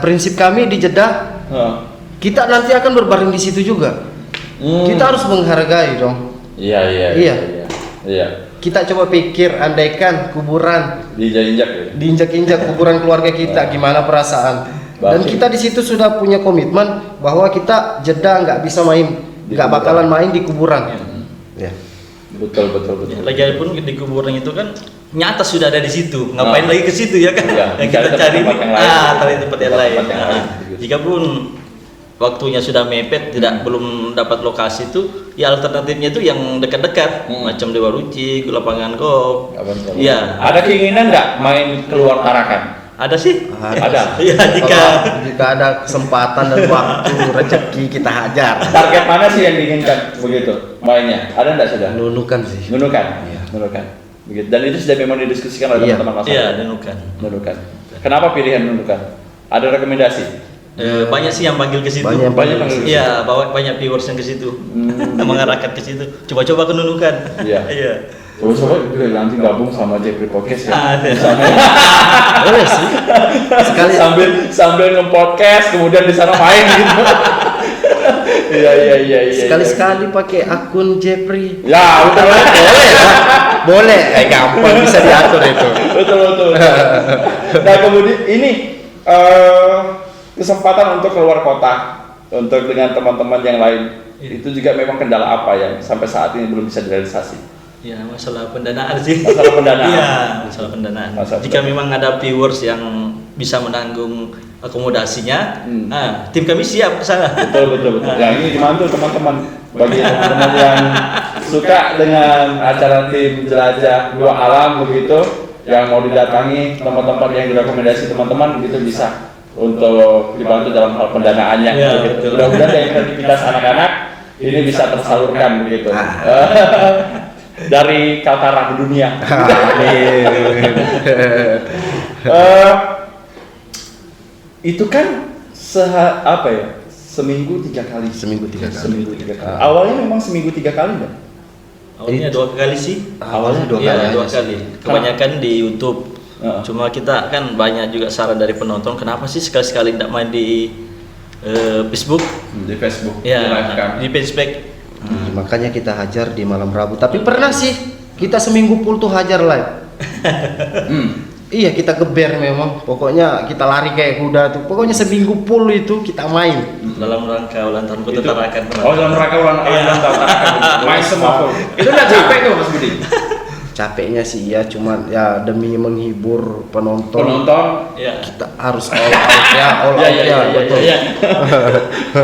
Speaker 2: Prinsip kami di Jeddah kita nanti akan berbaring di situ juga. Kita harus menghargai dong. Iya. Kita coba pikir, andaikan kuburan diinjak-injak kuburan keluarga kita, gimana perasaan? Dan kita di situ sudah punya komitmen bahwa kita Jeddah nggak bisa main, nggak bakalan main di kuburan. Ya.
Speaker 1: Betul.
Speaker 3: Lagi pun di kuburan itu kan nyata sudah ada di situ, ngapain lagi ke situ ya kan?
Speaker 1: Iya,
Speaker 3: Yang kita cari tempat yang lain.
Speaker 1: Begitu.
Speaker 3: Jika pun waktunya sudah mepet belum dapat lokasi itu, ya alternatifnya itu yang dekat-dekat, macam Dewa Ruci, lapangan golf. Iya.
Speaker 1: Ada keinginan nggak main keluar Tarakan?
Speaker 3: Ada sih.
Speaker 1: Ada.
Speaker 3: Iya,
Speaker 2: Jika ada kesempatan dan waktu rezeki kita hajar.
Speaker 1: Target mana sih yang diinginkan begitu mainnya? Ada nggak sudah?
Speaker 2: Nunukan sih.
Speaker 1: Nunukan. Begitu. Dan itu sudah memang didiskusikan oleh teman-teman masyarakat.
Speaker 3: Iya,
Speaker 1: Nunukan. Kenapa pilihan Nunukan? Ada rekomendasi?
Speaker 3: Banyak sih yang panggil ke situ.
Speaker 2: Banyak
Speaker 1: panggil ke situ.
Speaker 3: Iya, banyak viewers yang ke situ. Mengarahkan ke situ. Coba-coba ke Nunukan.
Speaker 1: Iya. Coba juga nanti gabung sama Jepri Podcast ya.
Speaker 2: Boleh sih. Sekali
Speaker 1: sambil nge-podcast kemudian di sana main gitu. Iya.
Speaker 2: sekali-sekali pakai akun Jepri.
Speaker 1: Ya, betul.
Speaker 2: Boleh. Gampang bisa diatur itu.
Speaker 1: Betul. Nah, kemudian ini kesempatan untuk keluar kota untuk dengan teman-teman yang lain itu juga memang kendala apa yang sampai saat ini belum bisa direalisasi?
Speaker 3: Ya, masalah pendanaan sih.
Speaker 1: Masalah pendanaan.
Speaker 3: Iya, masalah pendanaan. Jika memang ada viewers yang bisa menanggung akomodasinya, tim kami siap ke sana.
Speaker 1: Betul. Ya, ini gimana tuh teman-teman? Bagi teman-teman yang suka dengan acara tim jelajah dua alam begitu, yang mau didatangi tempat-tempat yang direkomendasi teman-teman gitu bisa untuk dibantu dalam hal pendanaannya
Speaker 3: Ya,
Speaker 1: gitu.
Speaker 3: betul.
Speaker 1: Mudah-mudahan dari kreativitas anak-anak ini bisa tersalurkan begitu. Dari Kaltara dunia. Itu kan apa ya? Seminggu 3 kali.
Speaker 2: Seminggu 3 kali.
Speaker 1: Seminggu 3 kali. Awalnya memang seminggu 3 kali kan?
Speaker 3: Awalnya 2 kali sih.
Speaker 2: Awalnya 2
Speaker 3: Iya,
Speaker 2: kali.
Speaker 3: 2
Speaker 2: aja
Speaker 3: kali.
Speaker 2: sih.
Speaker 3: Kebanyakan di YouTube.
Speaker 1: Heeh.
Speaker 3: Cuma kita kan banyak juga saran dari penonton, kenapa sih sekali-sekali tidak main di Facebook?
Speaker 1: Di Facebook.
Speaker 3: Ya,
Speaker 1: di-live-kan.
Speaker 3: di Facebook.
Speaker 2: Makanya kita hajar di malam Rabu. Tapi pernah sih kita seminggu full tuh hajar live. Iya, kita geber memang. Pokoknya kita lari kayak kuda tuh. Pokoknya seminggu full itu kita main.
Speaker 3: Dalam rangka ulang tahun Kota
Speaker 1: Itu-
Speaker 3: Tarakan.
Speaker 1: Oh, dalam rangka ulang tahun. Main semua full. Itu udah capek tuh Mas Budi.
Speaker 2: Capeknya sih ya, cuman ya demi menghibur penonton.
Speaker 1: Penonton.
Speaker 3: Ya.
Speaker 2: Kita harus all out ya, all
Speaker 1: Ya,
Speaker 2: out ya, betul.
Speaker 1: ya.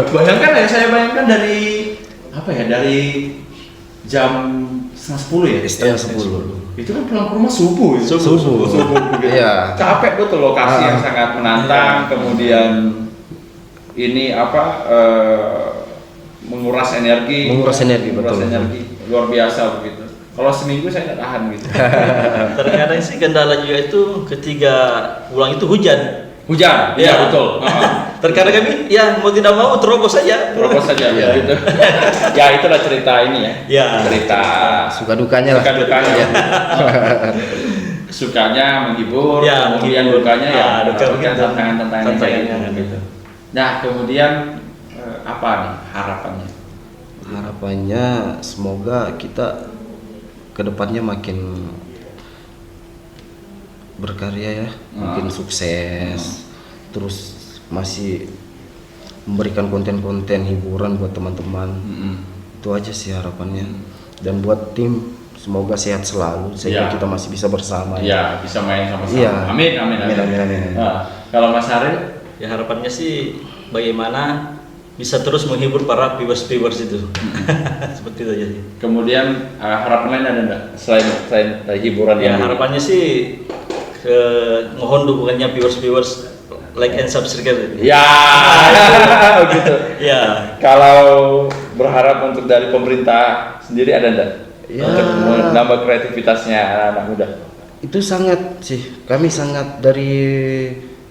Speaker 1: Bayangkan ya, saya bayangkan dari apa ya, dari jam 9:30 ya.
Speaker 2: Setengah 10.
Speaker 1: Itu kan pulang ke rumah subuh. Ya?
Speaker 2: Subuh.
Speaker 1: Begitu.
Speaker 2: Iya.
Speaker 1: Capek betul, lokasi yang sangat menantang, kemudian ini apa menguras energi.
Speaker 2: Menguras energi,
Speaker 1: Menguras
Speaker 2: betul.
Speaker 1: energi luar biasa begitu. Kalau seminggu saya nggak tahan gitu.
Speaker 3: Terkadang sih kendala juga itu ketika pulang itu hujan.
Speaker 1: Hujan,
Speaker 3: Iya.
Speaker 1: iya betul.
Speaker 3: Terkadang kami ya mau tidak mau terobos saja.
Speaker 1: Terobos saja
Speaker 2: Iya.
Speaker 1: gitu. Ya itulah cerita ini ya.
Speaker 3: Ya.
Speaker 1: Cerita
Speaker 2: Suka dukanya lah.
Speaker 1: suka dukanya.
Speaker 2: Ya.
Speaker 1: Sukanya menghibur,
Speaker 3: Ya,
Speaker 1: kemudian
Speaker 3: menghibur.
Speaker 1: dukanya ya
Speaker 3: Duka begitu.
Speaker 1: tantangan-tantangan kayak
Speaker 3: Tantangannya.
Speaker 1: gitu. Nah kemudian apa nih harapannya?
Speaker 2: Harapannya semoga kita kedepannya makin berkarya ya, makin sukses, terus masih memberikan konten-konten hiburan buat teman-teman. Itu aja sih harapannya. Dan buat tim semoga sehat selalu sehingga
Speaker 1: Ya.
Speaker 2: kita masih bisa bersama.
Speaker 1: Iya bisa main sama-sama.
Speaker 2: Iya.
Speaker 1: Amin amin amin.
Speaker 2: Amin, amin, amin.
Speaker 1: Nah, kalau Mas Haril,
Speaker 3: Ya harapannya sih bagaimana bisa terus menghibur para viewers itu. Seperti itu aja sih.
Speaker 1: kemudian harapan lain ada enggak selain dari hiburan
Speaker 3: Ya
Speaker 1: yang
Speaker 3: harapannya sih mohon dukungannya viewers like and subscribe.
Speaker 1: Ya, gitu.
Speaker 3: Ya.
Speaker 1: Kalau berharap untuk dari pemerintah sendiri ada enggak?
Speaker 2: Ya.
Speaker 1: Untuk menambah kreativitasnya anak-anak muda.
Speaker 2: Itu sangat sih, kami sangat dari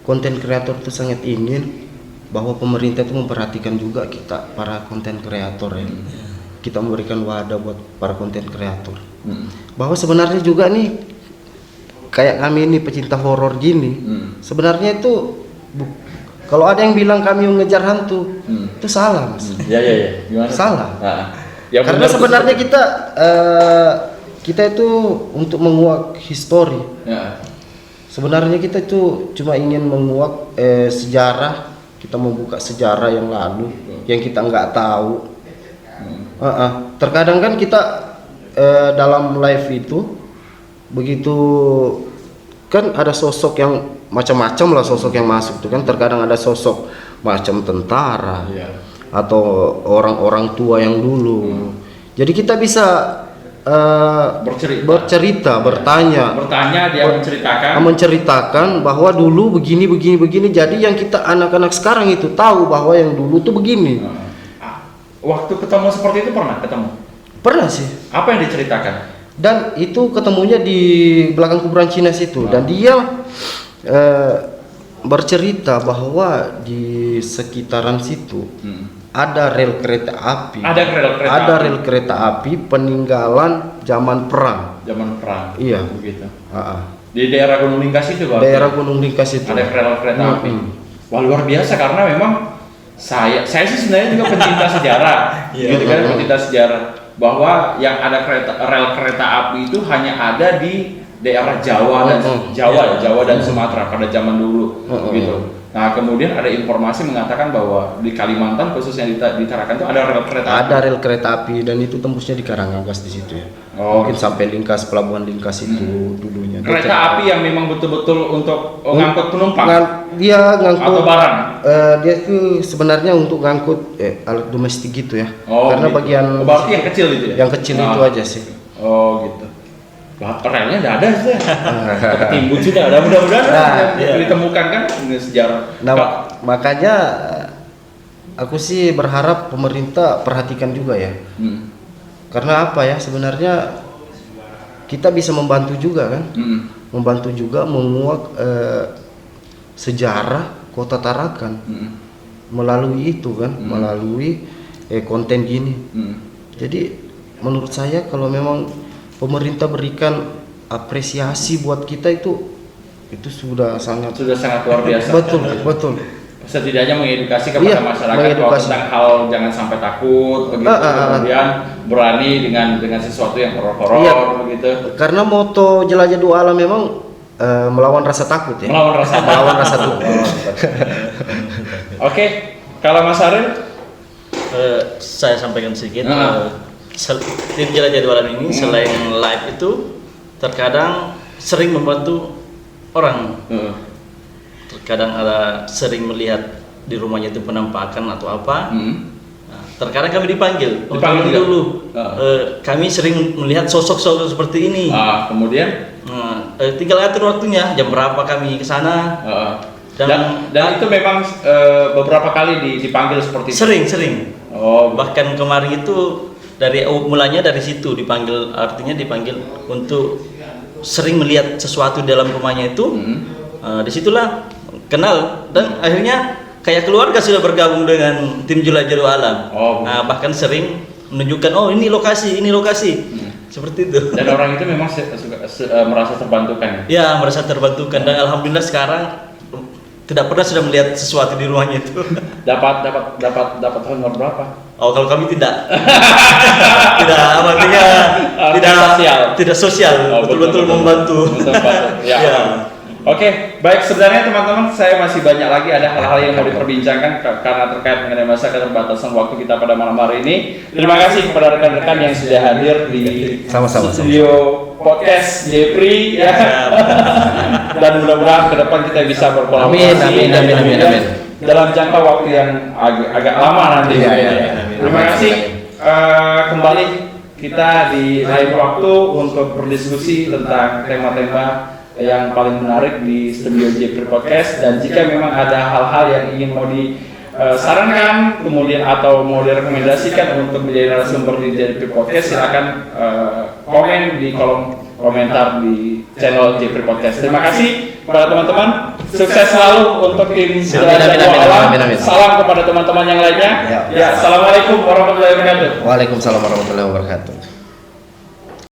Speaker 2: konten kreator itu sangat ingin bahwa pemerintah itu memperhatikan juga kita para konten kreator ya. Kita memberikan wadah buat para konten kreator. Bahwa sebenarnya juga nih kayak kami ini pecinta horor gini, sebenarnya itu kalau ada yang bilang kami mengejar hantu, itu salah mas.
Speaker 1: Ya. Gimana?
Speaker 2: Salah.
Speaker 1: Nah, yang
Speaker 2: Karena
Speaker 1: benar
Speaker 2: sebenarnya
Speaker 1: itu
Speaker 2: kita itu untuk menguak histori.
Speaker 1: Ya.
Speaker 2: Sebenarnya kita itu cuma ingin menguak sejarah, kita membuka sejarah yang lalu yang kita nggak tahu. Terkadang kan kita dalam live itu begitu kan ada sosok yang macam-macam lah sosok yang masuk itu kan, terkadang ada sosok macam tentara
Speaker 1: Iya.
Speaker 2: atau orang-orang tua yang dulu. Jadi kita bisa bercerita, bertanya,
Speaker 1: dia
Speaker 2: menceritakan bahwa dulu begini. Jadi yang kita anak-anak sekarang itu tahu bahwa yang dulu tuh begini.
Speaker 1: Waktu ketemu seperti itu pernah ketemu?
Speaker 2: Pernah sih.
Speaker 1: Apa yang diceritakan?
Speaker 2: Dan itu ketemunya di belakang kuburan Cina situ. Dan dia bercerita bahwa di sekitaran situ ada rel kereta api. Ada rel kereta api peninggalan zaman perang.
Speaker 1: Zaman perang.
Speaker 2: Iya.
Speaker 1: Begitu.
Speaker 2: Ah.
Speaker 1: Di daerah Gunung Lingkas itu, Bang.
Speaker 2: Daerah Gunung Lingkas itu.
Speaker 1: Ada rel kereta api. Wah, luar biasa karena memang saya sih sebenarnya juga pencinta sejarah. Gitu kan, pencinta sejarah bahwa yang ada rel kereta api itu hanya ada di daerah Jawa dan Jawa dan Sumatera pada zaman dulu gitu. Nah, kemudian ada informasi mengatakan bahwa di Kalimantan khususnya di Tarakan itu ada rel kereta api.
Speaker 2: Ada rel kereta api dan itu tembusnya di Karangangkas di situ ya. Mungkin sampai Lingkas, pelabuhan Lingkas itu dulunya.
Speaker 1: Kereta api yang memang betul-betul untuk ngangkut penumpang.
Speaker 2: Dia ngangkut
Speaker 1: atau barang.
Speaker 2: Dia itu sebenarnya untuk ngangkut alat domestik gitu ya.
Speaker 1: Oh,
Speaker 2: Karena
Speaker 1: gitu.
Speaker 2: bagian
Speaker 1: berarti yang kecil itu ya?
Speaker 2: Yang kecil itu aja sih.
Speaker 1: Oh, gitu. Wah, relnya nggak ada sih. Ketimbun sudah ada, mudah-mudahan ditemukan kan ini sejarah.
Speaker 2: Nah, makanya aku sih berharap pemerintah perhatikan juga ya. Karena apa ya, sebenarnya kita bisa membantu juga kan. Membantu juga menguak sejarah Kota Tarakan melalui itu kan, melalui konten gini. Jadi menurut saya kalau memang pemerintah berikan apresiasi buat kita itu sudah sangat
Speaker 1: luar biasa.
Speaker 2: Betul.
Speaker 1: Setidaknya mengedukasi kepada masyarakat bahwa tentang hal jangan sampai takut begitu, kemudian berani dengan sesuatu yang horor begitu.
Speaker 2: Karena moto jelajah dua alam memang melawan rasa takut ya.
Speaker 1: Melawan rasa takut. Oke, kalau Mas Aril
Speaker 3: saya sampaikan sedikit. Tim jelajah dua alam ini selain live itu terkadang sering membantu orang. Terkadang ada sering melihat di rumahnya itu penampakan atau apa. Nah, terkadang kami dipanggil dulu. Kami sering melihat sosok-sosok seperti ini.
Speaker 1: Kemudian
Speaker 3: tinggal atur waktunya, jam berapa kami ke sana.
Speaker 1: Dan itu memang beberapa kali dipanggil seperti itu.
Speaker 3: Sering. Bahkan kemarin itu mulanya dari situ dipanggil, artinya dipanggil untuk sering melihat sesuatu dalam rumahnya itu. Disitulah kenal dan akhirnya kayak keluarga sudah bergabung dengan tim jelajah dua alam. Bahkan sering menunjukkan ini lokasi seperti itu.
Speaker 1: Dan orang itu memang merasa terbantukan.
Speaker 3: Ya, merasa terbantukan dan alhamdulillah sekarang tidak pernah sudah melihat sesuatu di rumahnya itu.
Speaker 1: Dapat honor berapa?
Speaker 3: Kalau kami tidak tidak sosial, betul-betul membantu.
Speaker 1: Ya. Oke, baik, sebenarnya teman-teman, saya masih banyak lagi ada hal-hal yang mau diperbincangkan karena terkait mengenai masa keterbatasan waktu kita pada malam hari ini. Terima kasih kepada rekan-rekan yang sudah hadir di studio podcast Jepri ya. Dan mudah-mudahan ke depan kita bisa berkolaborasi. Amin. Dalam jangka waktu yang agak lama nanti. Terima kasih. Kembali kita di lain waktu untuk berdiskusi tentang tema-tema yang paling menarik di studio Jepri Podcast. Dan jika memang ada hal-hal yang ingin mau disarankan kemudian atau mau direkomendasikan untuk menjadi narasumber di Jepri Podcast, silakan komen di kolom komentar di channel Jepri Podcast. Terima kasih kepada teman-teman, sukses selalu untuk tim jelajah dua alam. Salam kepada teman-teman yang lainnya. Assalamualaikum warahmatullahi wabarakatuh.
Speaker 2: Waalaikumsalam warahmatullahi wabarakatuh.